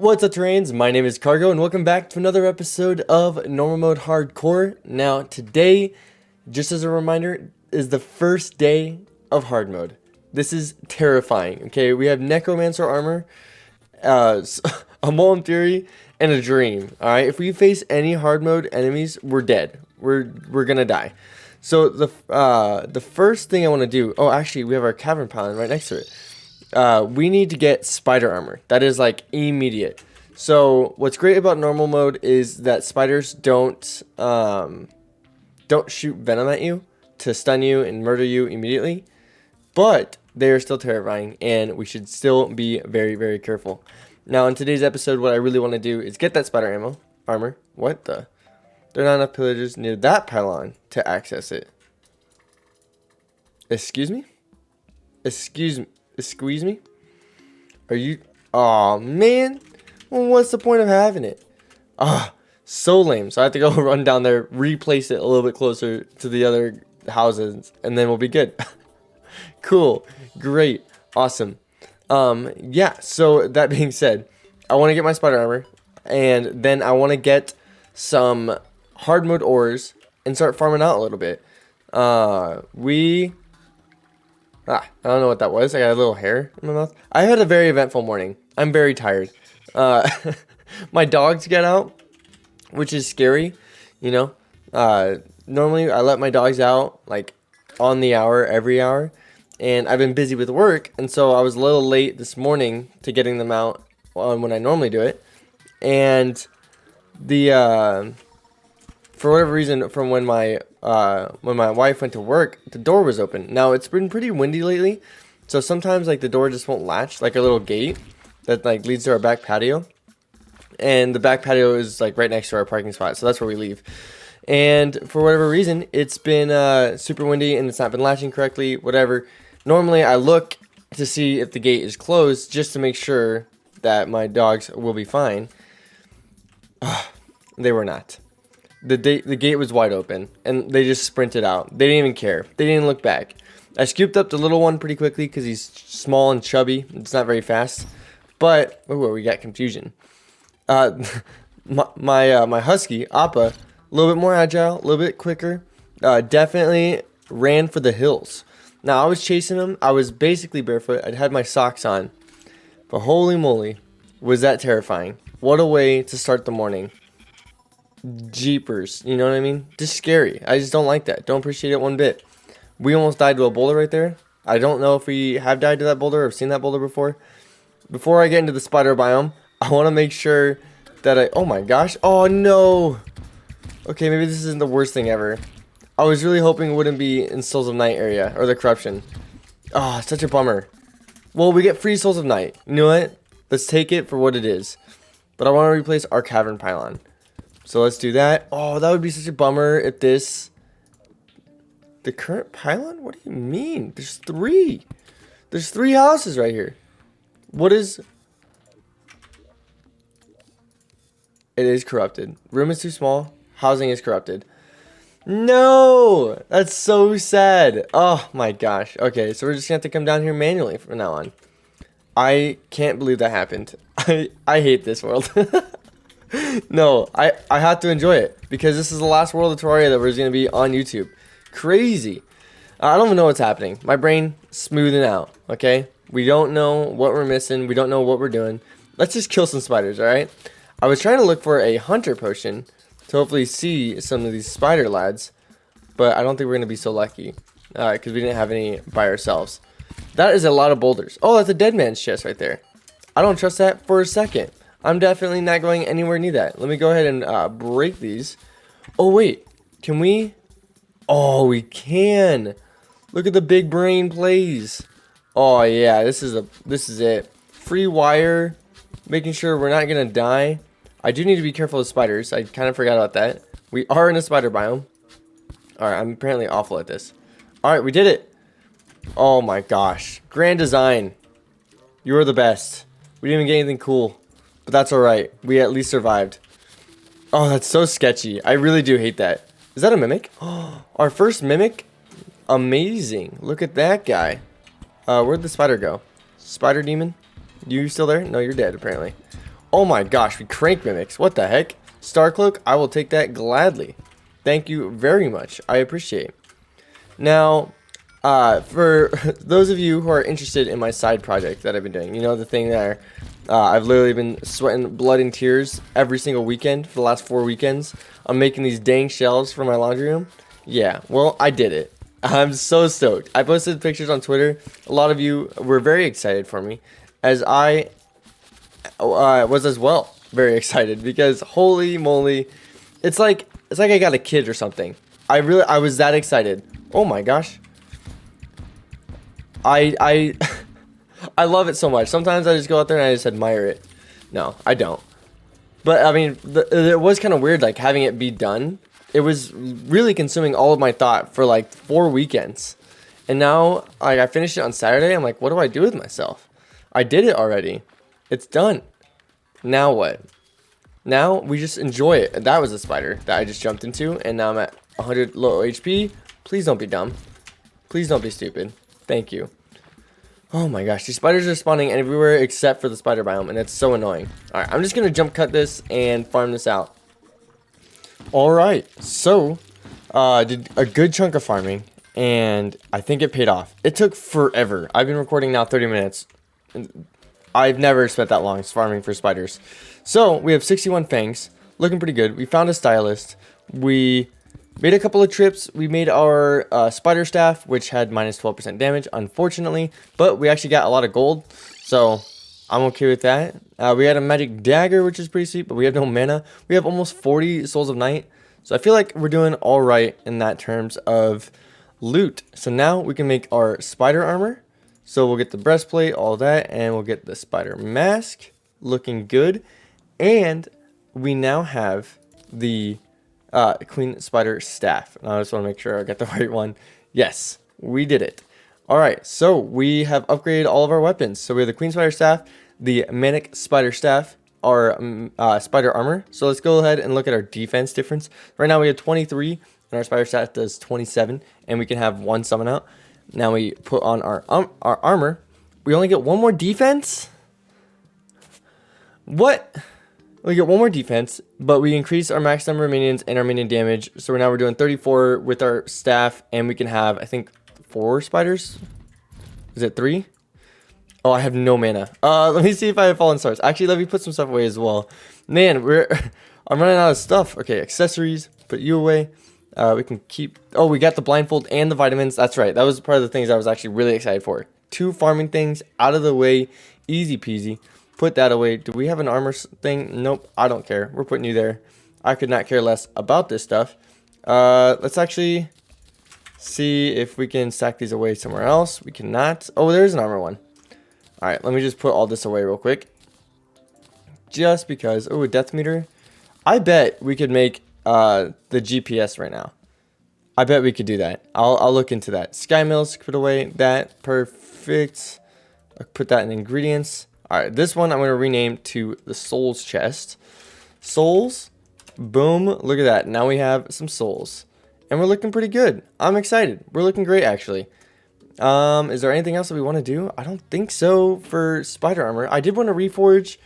What's up, Terrains? My name is Kargoh, and welcome back to another episode of Normal Mode Hardcore. Now, today, just as a reminder, is the first day of Hard Mode. This is terrifying, okay? We have Necromancer armor, a Molten Fury, and a Dream, alright? If we face any Hard Mode enemies, we're dead. We're gonna die. So, the first thing I want to do... Oh, actually, we have our Cavern Pylon right next to it. We need to get spider armor. That is like immediate. So what's great about normal mode is that spiders don't shoot venom at you to stun you and murder you immediately, but they are still terrifying, and we should still be very, very careful. Now, in today's episode, what I really want to do is get that spider armor. What the? There are not enough pillagers near that pylon to access it. Excuse me? Squeeze me? Are you... Aw, man. Well, what's the point of having it? Ah, so lame. So I have to go run down there, replace it a little bit closer to the other houses, and then we'll be good. Cool. Great. Awesome. Yeah, so that being said, I want to get my spider armor, and then I want to get some hard mode ores and start farming out a little bit. I don't know what that was. I got a little hair in my mouth. I had a very eventful morning. I'm very tired. My dogs get out, which is scary, you know. Normally, I let my dogs out, like, on the hour, every hour. And I've been busy with work, and so I was a little late this morning to getting them out when I normally do it. And for whatever reason, from when my wife went to work, the door was open. Now, it's been pretty windy lately, so sometimes like the door just won't latch, like a little gate that like leads to our back patio. And the back patio is like right next to our parking spot, so that's where we leave. And for whatever reason, it's been super windy and it's not been latching correctly, whatever. Normally, I look to see if the gate is closed just to make sure that my dogs will be fine. They were not. The gate was wide open, and they just sprinted out. They didn't even care. They didn't look back. I scooped up the little one pretty quickly because he's small and chubby. It's not very fast. But, ooh, we got confusion. My husky, Appa, a little bit more agile, a little bit quicker, definitely ran for the hills. Now, I was chasing him. I was basically barefoot. I'd had my socks on. But holy moly, was that terrifying. What a way to start the morning. Jeepers, you know what I mean? Just scary. I just don't like that. Don't appreciate it one bit. We almost died to a boulder right there. I don't know if we have died to that boulder or seen that boulder before. Before I get into the spider biome, I want to make sure that oh my gosh. Oh no. Okay, maybe this isn't the worst thing ever. I was really hoping it wouldn't be in Souls of Night area or the corruption. Oh, such a bummer. Well, we get free Souls of Night. You know what? Let's take it for what it is. But I want to replace our cavern pylon. So let's do that. Oh, that would be such a bummer if this... The current pylon? What do you mean? There's three. There's three houses right here. What is... It is corrupted. Room is too small. Housing is corrupted. No! That's so sad. Oh my gosh. Okay, so we're just going to have to come down here manually from now on. I can't believe that happened. I hate this world. No, I have to enjoy it because this is the last world of Terraria that was going to be on YouTube. Crazy. I don't even know what's happening. My brain smoothing out, okay? We don't know what we're missing. We don't know what we're doing. Let's just kill some spiders, all right? I was trying to look for a hunter potion to hopefully see some of these spider lads, but I don't think we're going to be so lucky because we didn't have any by ourselves. That is a lot of boulders. Oh, that's a dead man's chest right there. I don't trust that for a second. I'm definitely not going anywhere near that. Let me go ahead and break these. Oh, wait. Can we? Oh, we can. Look at the big brain plays. Oh, yeah. This is it. Free wire. Making sure we're not going to die. I do need to be careful of spiders. I kind of forgot about that. We are in a spider biome. Alright, I'm apparently awful at this. Alright, we did it. Oh, my gosh. Grand design. You are the best. We didn't even get anything cool. But that's alright. We at least survived. Oh, that's so sketchy. I really do hate that. Is that a mimic? Oh, our first mimic? Amazing. Look at that guy. Where'd the spider go? Spider demon? You still there? No, you're dead, apparently. Oh my gosh, we crank mimics. What the heck? Star Cloak, I will take that gladly. Thank you very much. I appreciate it. Now, for those of you who are interested in my side project that I've been doing, you know, the thing that I've literally been sweating blood and tears every single weekend for the last 4 weekends. I'm making these dang shelves for my laundry room. Yeah, well, I did it. I'm so stoked. I posted pictures on Twitter. A lot of you were very excited for me, as I was as well very excited, because holy moly, it's like I got a kid or something. I was that excited. Oh my gosh. I I love it so much. Sometimes I just go out there and I just admire it. No, I don't. But I mean, it was kind of weird, like having it be done. It was really consuming all of my thought for like 4 weekends. And now, like, I finished it on Saturday. I'm like, what do I do with myself? I did it already. It's done. Now what? Now we just enjoy it. That was a spider that I just jumped into, and now I'm at 100 low HP. Please don't be dumb. Please don't be stupid. Thank you. Oh my gosh, these spiders are spawning everywhere except for the spider biome, and it's so annoying. Alright, I'm just gonna jump cut this and farm this out. Alright, so did a good chunk of farming, and I think it paid off. It took forever. I've been recording now 30 minutes. I've never spent that long farming for spiders. So we have 61 fangs, looking pretty good. We found a stylist. We made a couple of trips. We made our spider staff, which had minus 12% damage, unfortunately. But we actually got a lot of gold, so I'm okay with that. We had a magic dagger, which is pretty sweet, but we have no mana. We have almost 40 souls of night, so I feel like we're doing all right in that terms of loot. So now we can make our spider armor. So we'll get the breastplate, all that, and we'll get the spider mask, looking good. And we now have the queen spider staff. And I just want to make sure I got the right one. Yes, we did it. All right, so we have upgraded all of our weapons. So we have the queen spider staff, the manic spider staff, our spider armor. So let's go ahead and look at our defense difference. Right now we have 23, and our spider staff does 27, and we can have 1 summon out. Now we put on our armor. We only get 1 more defense? What? We get 1 more defense, but we increase our max number of minions and our minion damage. So now we're doing 34 with our staff, and we can have, I think, 4 spiders? Is it 3? Oh, I have no mana. Let me see if I have fallen stars. Actually, let me put some stuff away as well. Man, I'm running out of stuff. Okay, accessories, put you away. We can keep... Oh, we got the blindfold and the vitamins. That's right. That was part of the things I was actually really excited for. 2 farming things out of the way. Easy peasy. Put that away. Do we have an armor thing? Nope. I don't care. We're putting you there. I could not care less about this stuff. Let's actually see if we can stack these away somewhere else. We cannot. Oh, there's an armor one. Alright, let me just put all this away real quick. Just because. Oh, a death meter. I bet we could make... the GPS right now. I bet we could do that. I'll look into that. Sky mills, put away that. Perfect. I'll put that in ingredients. Alright, this one I'm going to rename to the souls chest. Souls. Boom. Look at that. Now we have some souls. And we're looking pretty good. I'm excited. We're looking great, actually. Is there anything else that we want to do? I don't think so for spider armor. I did want to reforge.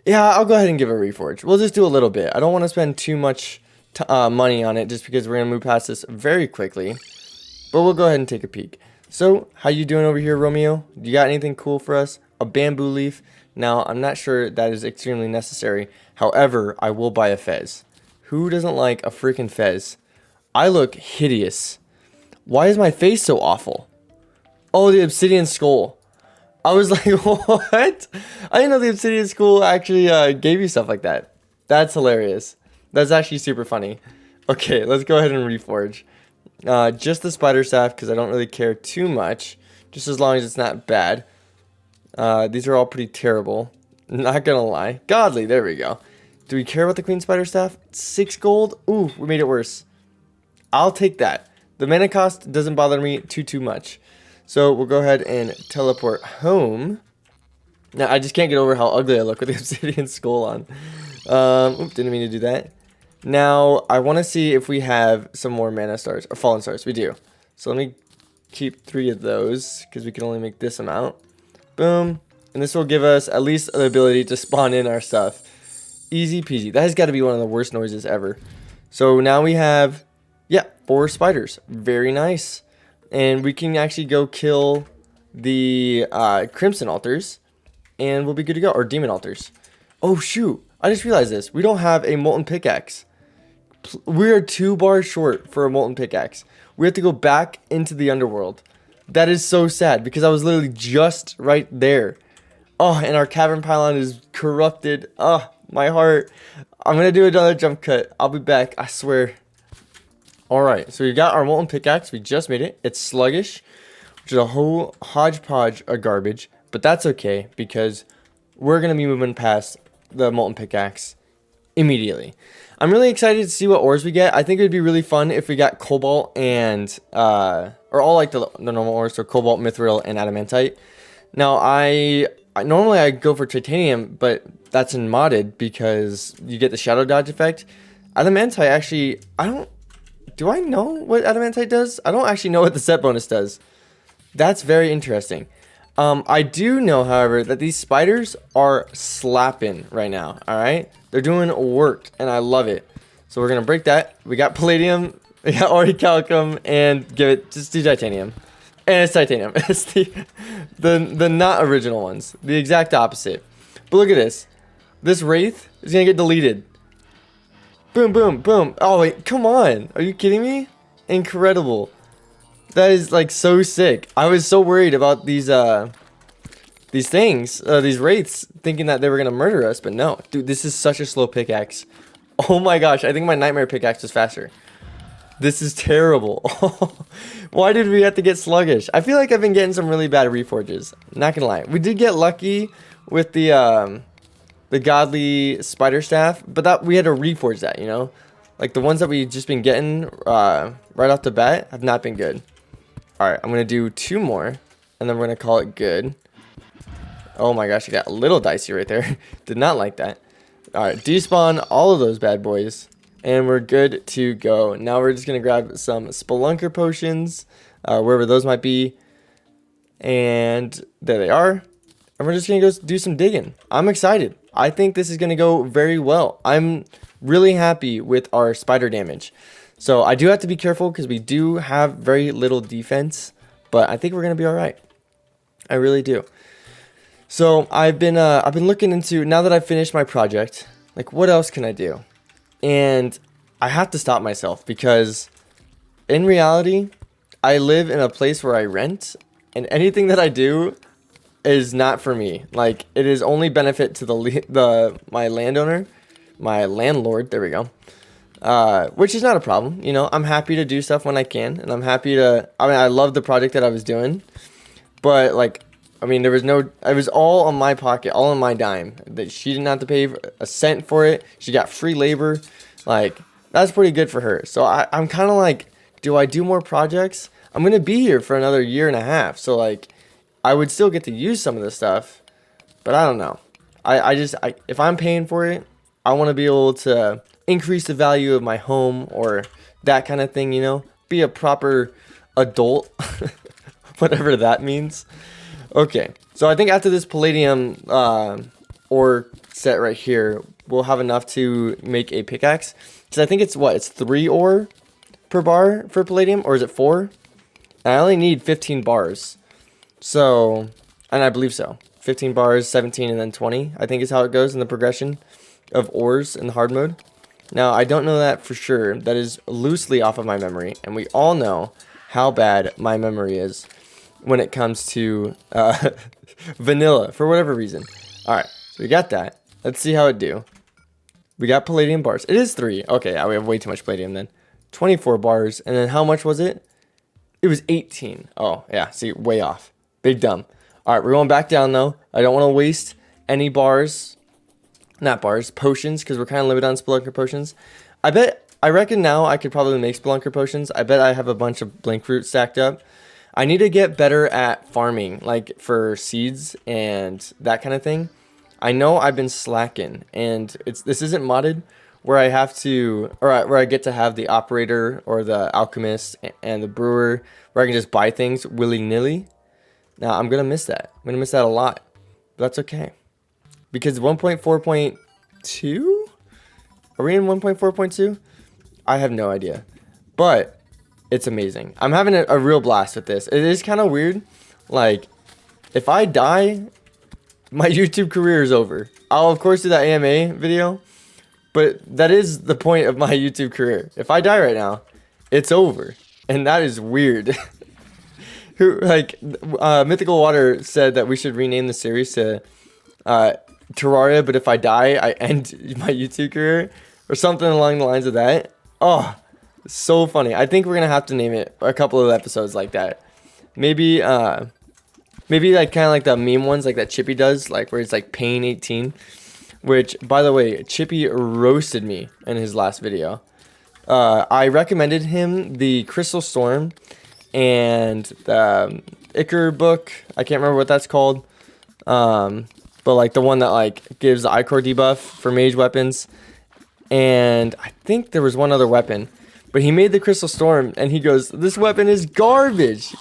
Yeah, I'll go ahead and give it a reforge. We'll just do a little bit. I don't want to spend too much money on it just because we're going to move past this very quickly. But we'll go ahead and take a peek. So, how you doing over here, Romeo? You got anything cool for us? A bamboo leaf? Now, I'm not sure that is extremely necessary. However, I will buy a fez. Who doesn't like a freaking fez? I look hideous. Why is my face so awful? Oh, the obsidian skull. I was like, what? I didn't know the obsidian skull actually gave you stuff like that. That's hilarious. That's actually super funny. Okay, let's go ahead and reforge. Just the spider staff because I don't really care too much. Just as long as it's not bad. These are all pretty terrible. Not gonna lie. Godly, there we go. Do we care about the queen spider staff? 6 gold? Ooh, we made it worse. I'll take that. The mana cost doesn't bother me too much. So we'll go ahead and teleport home. Now, I just can't get over how ugly I look with the obsidian skull on. Oops, didn't mean to do that. Now, I want to see if we have some more mana stars, or fallen stars. We do. So let me keep 3 of those, because we can only make this amount. Boom. And this will give us at least the ability to spawn in our stuff. Easy peasy. That has got to be one of the worst noises ever. So now we have, yeah, 4 spiders. Very nice. And we can actually go kill the crimson altars. And we'll be good to go. Or demon altars. Oh, shoot. I just realized this. We don't have a molten pickaxe. We are 2 bars short for a molten pickaxe. We have to go back into the underworld. That is so sad because I was literally just right there. Oh, and our cavern pylon is corrupted. Oh, my heart. I'm going to do another jump cut. I'll be back. I swear. Alright, so we got our molten pickaxe. We just made it. It's sluggish, which is a whole hodgepodge of garbage. But that's okay because we're going to be moving past the molten pickaxe immediately. I'm really excited to see what ores we get. I think it would be really fun if we got cobalt and, or all like the normal ores, so cobalt, mithril, and adamantite. Now, normally I go for titanium, but that's in modded because you get the shadow dodge effect. Adamantite actually, do I know what adamantite does? I don't actually know what the set bonus does. That's very interesting. I do know, however, that these spiders are slapping right now, alright? They're doing work, and I love it. So we're going to break that. We got palladium, we got orichalcum, and just do titanium. And it's titanium. It's the not original ones. The exact opposite. But look at this. This wraith is going to get deleted. Boom, boom, boom. Oh, wait, come on. Are you kidding me? Incredible. That is like so sick. I was so worried about these things, these wraiths, thinking that they were gonna murder us, but no, dude, this is such a slow pickaxe. Oh my gosh, I think my nightmare pickaxe is faster. This is terrible. Why did we have to get sluggish? I feel like I've been getting some really bad reforges. Not gonna lie, we did get lucky with the godly spider staff, but that we had to reforge that, you know, like the ones that we just been getting right off the bat have not been good. Alright, I'm going to do 2 more, and then we're going to call it good. Oh my gosh, it got a little dicey right there. Did not like that. Alright, despawn all of those bad boys, and we're good to go. Now we're just going to grab some spelunker potions, wherever those might be. And there they are. And we're just going to go do some digging. I'm excited. I think this is going to go very well. I'm really happy with our spider damage. So I do have to be careful because we do have very little defense, but I think we're gonna be all right. I really do. So I've been looking into, now that I've finished my project, like what else can I do? And I have to stop myself because in reality, I live in a place where I rent, and anything that I do is not for me. Like it is only benefit to my landowner, my landlord. There we go. Which is not a problem, you know. I'm happy to do stuff when I can, and I'm happy to, I love the project that I was doing, but like, it was all on my pocket, all on my dime. That she didn't have to pay a cent for it. She got free labor. Like, that's pretty good for her. So I'm kind of like, do I do more projects? I'm going to be here for another 1.5 years. So like, I would still get to use some of this stuff, but I don't know. If I'm paying for it, I want to be able to increase the value of my home or that kind of thing, you know, be a proper adult, whatever that means. Okay, so I think after this palladium ore set right here, we'll have enough to make a pickaxe. Because I think it's 3 ore per bar for palladium, or is it 4? And I only need 15 bars. So, and I believe so. 15 bars, 17, and then 20, I think is how it goes in the progression of ores in the hard mode. Now, I don't know that for sure. That is loosely off of my memory, and we all know how bad my memory is when it comes to vanilla, for whatever reason. Alright, so we got that. Let's see how it do. We got palladium bars. It is 3. Okay, yeah, we have way too much palladium then. 24 bars, and then how much was it? It was 18. Oh, yeah, see, way off. Big dumb. Alright, we're going back down, though. I don't want to waste any bars. Not bars, potions, because we're kind of limited on spelunker potions. I reckon now I could probably make spelunker potions. I bet I have a bunch of blink fruit stacked up. I need to get better at farming, like for seeds and that kind of thing. I know I've been slacking, and this isn't modded where I have to, or where I get to have the operator or the alchemist and the brewer, where I can just buy things willy-nilly. Now I'm gonna miss that. I'm gonna miss that a lot. But that's okay. Because 1.4.2? Are we in 1.4.2? I have no idea. But it's amazing. I'm having a real blast with this. It is kind of weird. Like, if I die, my YouTube career is over. I'll, of course, do that AMA video. But that is the point of my YouTube career. If I die right now, it's over. And that is weird. Mythical Water said that we should rename the series to Terraria, but if I die, I end my YouTube career. Or something along the lines of that. Oh, so funny. I think we're going to have to name it a couple of episodes like that. Maybe like kind of like the meme ones like that Chippy does, like where it's like Pain 18. Which, by the way, Chippy roasted me in his last video. I recommended him the Crystal Storm and the Icar book. I can't remember what that's called. But like the one that like gives the Ichor debuff for mage weapons. And I think there was one other weapon. But he made the Crystal Storm and he goes, this weapon is garbage.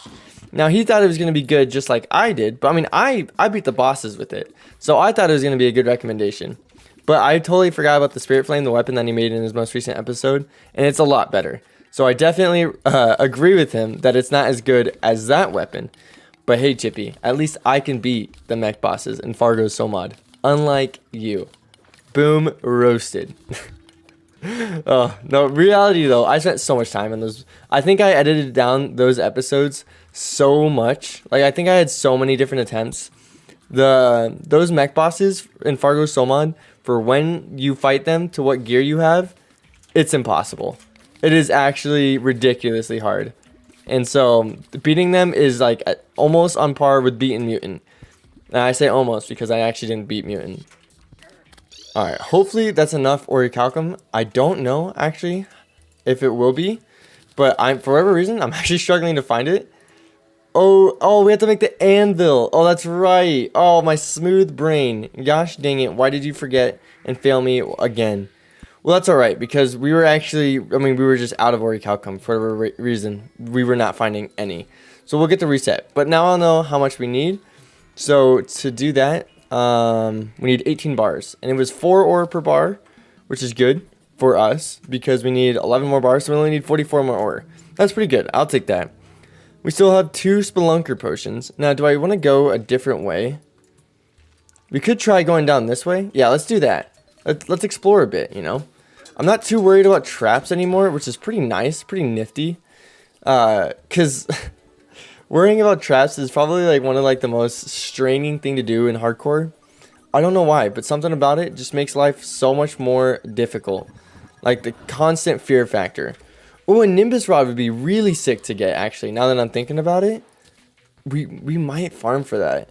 Now he thought it was going to be good just like I did. But I mean, I beat the bosses with it. So I thought it was going to be a good recommendation. But I totally forgot about the Spirit Flame, the weapon that he made in his most recent episode. And it's a lot better. So I definitely agree with him that it's not as good as that weapon. But hey, Chippy, at least I can beat the mech bosses in Fargo's Somod. Unlike you. Boom, roasted. Oh, no, reality though, I spent so much time on those. I think I edited down those episodes so much. Like, I think I had so many different attempts. Those mech bosses in Fargo's Somod, for when you fight them to what gear you have, it's impossible. It is actually ridiculously hard. And so, beating them is like almost on par with beating Mutant. And I say almost because I actually didn't beat Mutant. Alright, hopefully that's enough Orichalcum. I don't know, actually, if it will be. But for whatever reason, I'm actually struggling to find it. Oh, we have to make the anvil. Oh, that's right. Oh, my smooth brain. Gosh dang it. Why did you forget and fail me again? Well, that's alright, because we were just out of Orichalcum for whatever reason. We were not finding any. So we'll get the reset. But now I'll know how much we need. So to do that, we need 18 bars. And it was 4 ore per bar, which is good for us, because we need 11 more bars, so we only need 44 more ore. That's pretty good. I'll take that. We still have 2 Spelunker potions. Now, do I want to go a different way? We could try going down this way. Yeah, let's do that. Let's explore a bit, you know? I'm not too worried about traps anymore, which is pretty nice, pretty nifty. Because worrying about traps is probably like one of like the most straining thing to do in hardcore. I don't know why, but something about it just makes life so much more difficult. Like the constant fear factor. Oh, a Nimbus Rod would be really sick to get, actually. Now that I'm thinking about it, we might farm for that.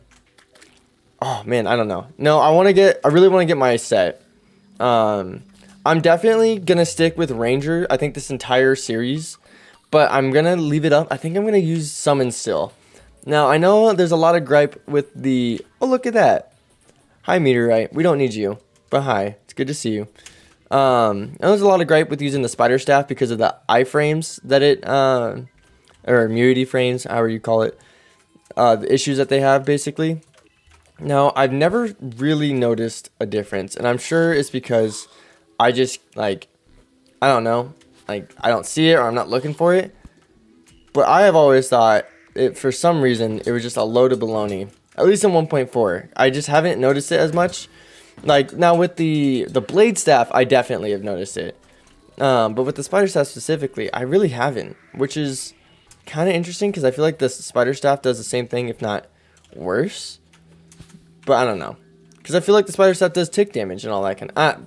Oh, man, I don't know. No, I really want to get my set. I'm definitely going to stick with Ranger, I think, this entire series. But I'm going to leave it up. I think I'm going to use Summon still. Now, I know there's a lot of gripe with the... Oh, look at that. Hi, Meteorite. We don't need you. But hi. It's good to see you. And there's a lot of gripe with using the spider staff because of the iframes that or immunity frames, however you call it, the issues that they have, basically. Now, I've never really noticed a difference, and I'm sure it's because I just, like, I don't know, like, I don't see it or I'm not looking for it, but I have always thought, for some reason, it was just a load of baloney, at least in 1.4. I just haven't noticed it as much. Like, now with the blade staff, I definitely have noticed it. But with the spider staff specifically, I really haven't. Which is kind of interesting, because I feel like the spider staff does the same thing, if not worse. But I don't know. Because I feel like the spider staff does tick damage and all that kind of...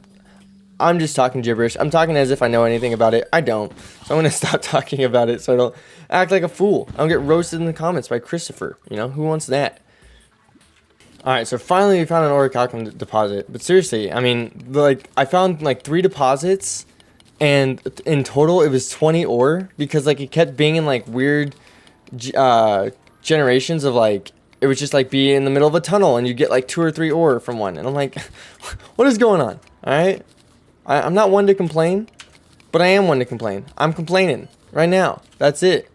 I'm just talking gibberish. I'm talking as if I know anything about it. I don't. So I'm going to stop talking about it so I don't act like a fool. I don't get roasted in the comments by Christopher. You know, who wants that? Alright, so finally we found an Orichalcum deposit. But seriously, I mean, like, I found like 3 deposits, and in total it was 20 ore, because like it kept being in like weird generations of like, it was just like be in the middle of a tunnel and you get like 2 or 3 ore from one. And I'm like, what is going on? Alright? I'm not one to complain, but I am one to complain. I'm complaining right now. That's it.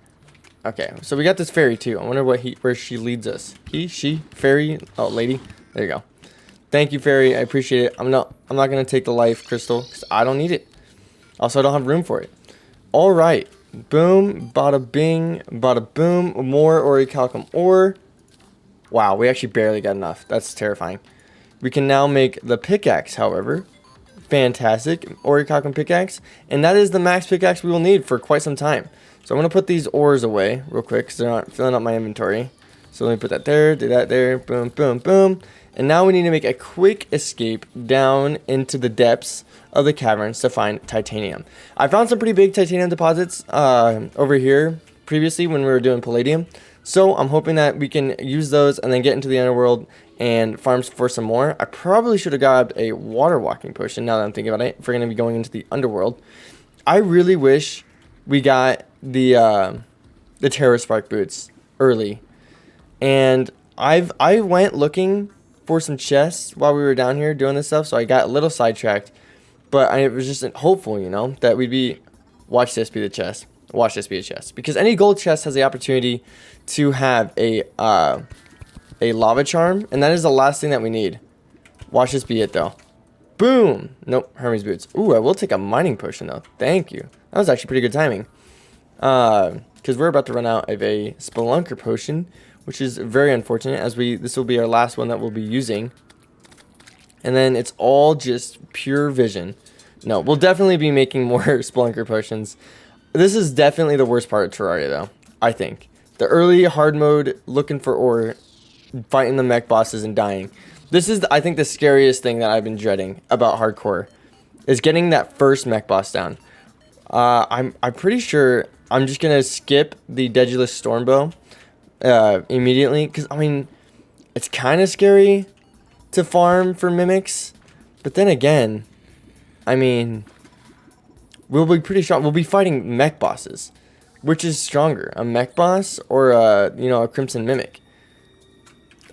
Okay, so we got this fairy too. I wonder where she leads us. He, she, fairy, oh, lady. There you go. Thank you, fairy. I appreciate it. I'm not gonna take the life crystal because I don't need it. Also, I don't have room for it. All right. Boom. Bada bing. Bada boom. More orichalcum ore. Wow, we actually barely got enough. That's terrifying. We can now make the pickaxe, however. Fantastic. Orichalcum pickaxe. And that is the max pickaxe we will need for quite some time. So I'm going to put these ores away real quick because they're not filling up my inventory. So let me put that there, do that there, boom, boom, boom. And now we need to make a quick escape down into the depths of the caverns to find titanium. I found some pretty big titanium deposits over here previously when we were doing palladium. So I'm hoping that we can use those and then get into the underworld and farm for some more. I probably should have grabbed a water walking potion now that I'm thinking about it, if we're going to be going into the underworld. I really wish we got the Terra Spark boots early. And I went looking for some chests while we were down here doing this stuff, so I got a little sidetracked. But I was just hopeful, you know, that we'd be... Watch this be the chest. Watch this be a chest. Because any gold chest has the opportunity to have a lava charm, and that is the last thing that we need. Watch this be it, though. Boom! Nope, Hermes boots. Ooh, I will take a mining potion, though. Thank you. That was actually pretty good timing. Because we're about to run out of a spelunker potion, which is very unfortunate, as this will be our last one that we'll be using. And then it's all just pure vision. No, we'll definitely be making more spelunker potions. This is definitely the worst part of Terraria, though, I think. The early hard mode, looking for ore, fighting the mech bosses and dying. This is, I think, the scariest thing that I've been dreading about hardcore, is getting that first mech boss down. I'm pretty sure I'm just gonna skip the Dedulous Stormbow immediately, because I mean, it's kind of scary to farm for mimics, but then again, I mean, we'll be pretty strong. We'll be fighting mech bosses. Which is stronger, a mech boss or a crimson mimic?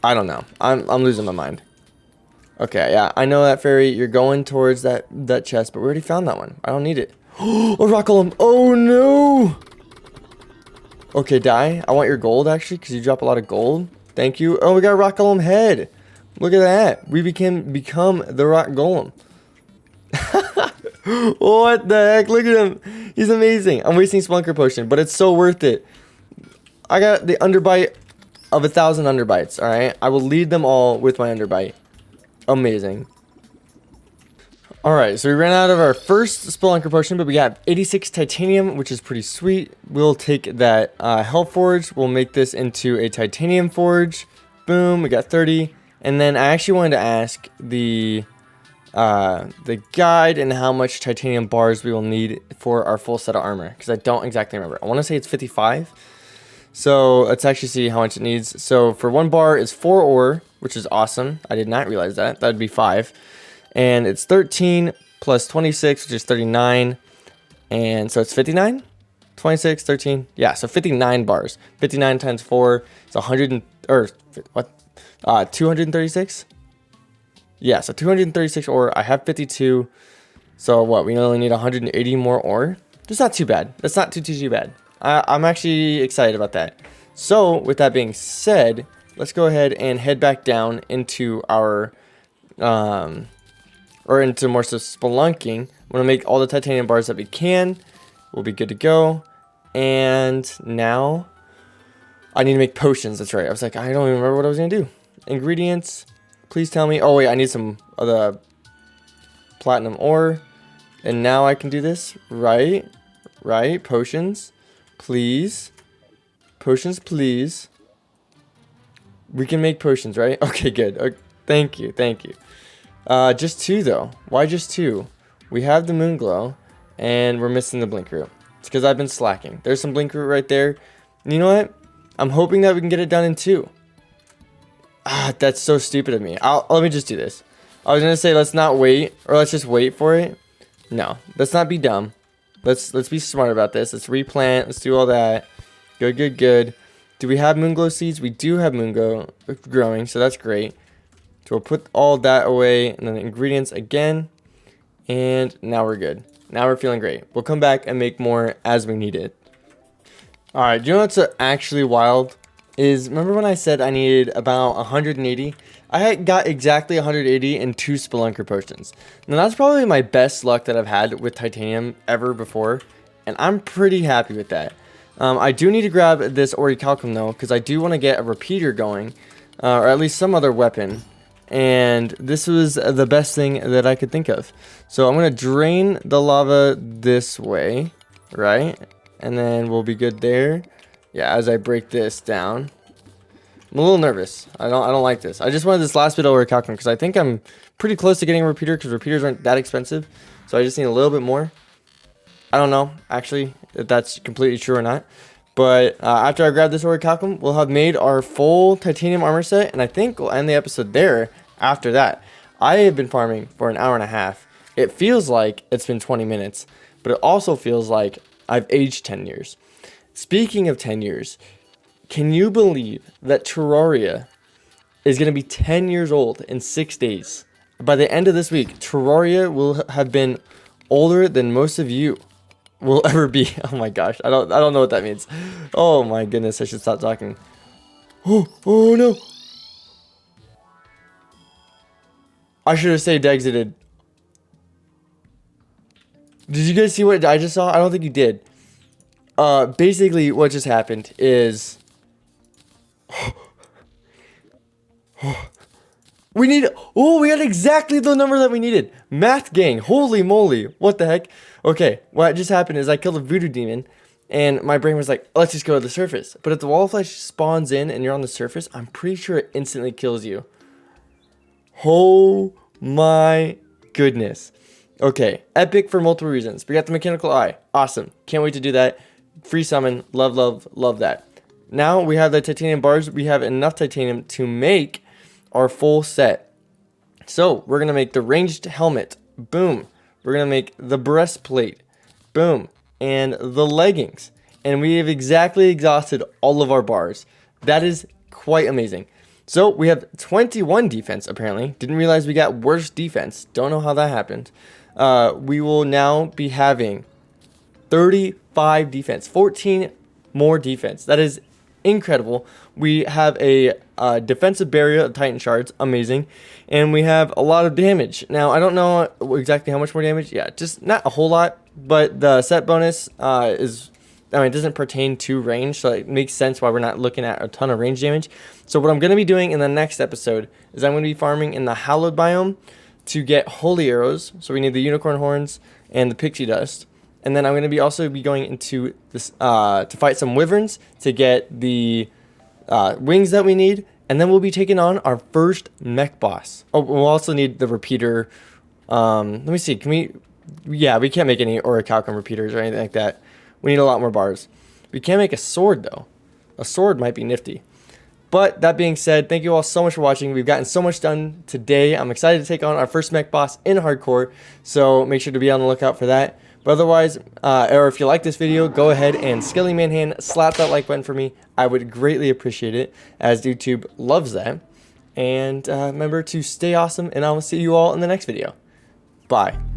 I don't know. I'm losing my mind. Okay, yeah, I know that, fairy. You're going towards that chest, but we already found that one. I don't need it. Oh, rock golem. Oh no. Okay, die. I want your gold actually, because you drop a lot of gold. Thank you. Oh, we got a rock golem head. Look at that. We become the rock golem. What the heck? Look at him. He's amazing. I'm wasting Spelunker Potion, but it's so worth it. I got the underbite of 1,000 underbites, alright? I will lead them all with my underbite. Amazing. Alright, so we ran out of our first Spelunker Potion, but we got 86 titanium, which is pretty sweet. We'll take that Hell Forge. We'll make this into a titanium forge. Boom, we got 30. And then I actually wanted to ask the guide and how much titanium bars we will need for our full set of armor, because I don't exactly remember. I want to say it's 55. So let's actually see how much it needs. So for 1 bar is 4 ore, which is awesome. I did not realize that. That'd be 5. And it's 13 plus 26, which is 39. And so it's 59? 26, 13. Yeah, so 59 bars. 59 times 4 is 236? Yeah, so 236 ore. I have 52. So what? We only need 180 more ore? That's not too bad. That's not too bad. I'm actually excited about that. So with that being said, let's go ahead and head back down into our or into more so spelunking. I'm gonna make all the titanium bars that we can. We'll be good to go. And now I need to make potions. That's right. I was like, I don't even remember what I was gonna do. Ingredients. Please tell me. Oh wait, I need some of the platinum ore. And now I can do this. Right. Potions. Please. Potions, please. We can make potions, right? Okay, good. Okay, thank you. Just 2 though. Why just 2? We have the moon glow, and we're missing the blink root. It's because I've been slacking. There's some blink root right there. You know what? I'm hoping that we can get it done in 2. That's so stupid of me. Let me just do this. I was gonna say let's not wait, or let's just wait for it. No, let's not be dumb. Let's be smart about this. Let's replant. Let's do all that. Good. Do we have moonglow seeds? We do have moonglow growing, so that's great. So we'll put all that away, and then the ingredients again, and now we're good. Now we're feeling great. We'll come back and make more as we need it. All right, do you know what's actually wild? is, remember when I said I needed about 180? I had got exactly 180 and 2 Spelunker potions. Now that's probably my best luck that I've had with titanium ever before, and I'm pretty happy with that. I do need to grab this orichalcum though, because I do want to get a repeater going, or at least some other weapon. And this was the best thing that I could think of. So I'm going to drain the lava this way, right? And then we'll be good there. Yeah, as I break this down. I'm a little nervous. I don't like this. I just wanted this last bit over orichalcum because I think I'm pretty close to getting a repeater because repeaters aren't that expensive. So I just need a little bit more. I don't know, actually, if that's completely true or not. But after I grab this orichalcum, we'll have made our full titanium armor set. And I think we'll end the episode there after that. I have been farming for an hour and a half. It feels like it's been 20 minutes. But it also feels like I've aged 10 years. Speaking of 10 years, can you believe that Terraria is going to be 10 years old in 6 days? By the end of this week, Terraria will have been older than most of you will ever be. Oh my gosh, I don't know what that means. Oh my goodness, I should stop talking. Oh no. I should have saved exited. Did you guys see what I just saw? I don't think you did. Basically what just happened is we got exactly the number that we needed. Math gang, holy moly, what the heck? Okay, what just happened is I killed a voodoo demon, and my brain was like, let's just go to the surface. But if the wall of flesh spawns in and you're on the surface, I'm pretty sure it instantly kills you. Oh my goodness. Okay, epic for multiple reasons. We got the mechanical eye, awesome. Can't wait to do that. Free summon, love that. Now we have the titanium bars. We have enough titanium to make our full set. So we're gonna make the ranged helmet, boom. We're gonna make the breastplate, boom, and the leggings. And we have exactly exhausted all of our bars. That is quite amazing. So we have 21 defense apparently. Didn't realize we got worse defense. Don't know how that happened. We will now be having 35 defense, 14 more defense. That is incredible. We have a defensive barrier of Titan shards, amazing, and we have a lot of damage. Now I don't know exactly how much more damage. Yeah, just not a whole lot, but the set bonus it doesn't pertain to range, so it makes sense why we're not looking at a ton of range damage. So what I'm going to be doing in the next episode is I'm going to be farming in the hallowed biome to get holy arrows. So we need the unicorn horns and the pixie dust. And then I'm going to also be going into this to fight some wyverns to get the wings that we need. And then we'll be taking on our first mech boss. Oh, we'll also need the repeater. Let me see. Can we? Yeah, we can't make any orichalcum repeaters or anything like that. We need a lot more bars. We can make a sword though. A sword might be nifty. But that being said, thank you all so much for watching. We've gotten so much done today. I'm excited to take on our first mech boss in hardcore. So make sure to be on the lookout for that. But otherwise, or if you like this video, go ahead and Skelly Manhand slap that like button for me. I would greatly appreciate it, as YouTube loves that. And remember to stay awesome, and I will see you all in the next video. Bye.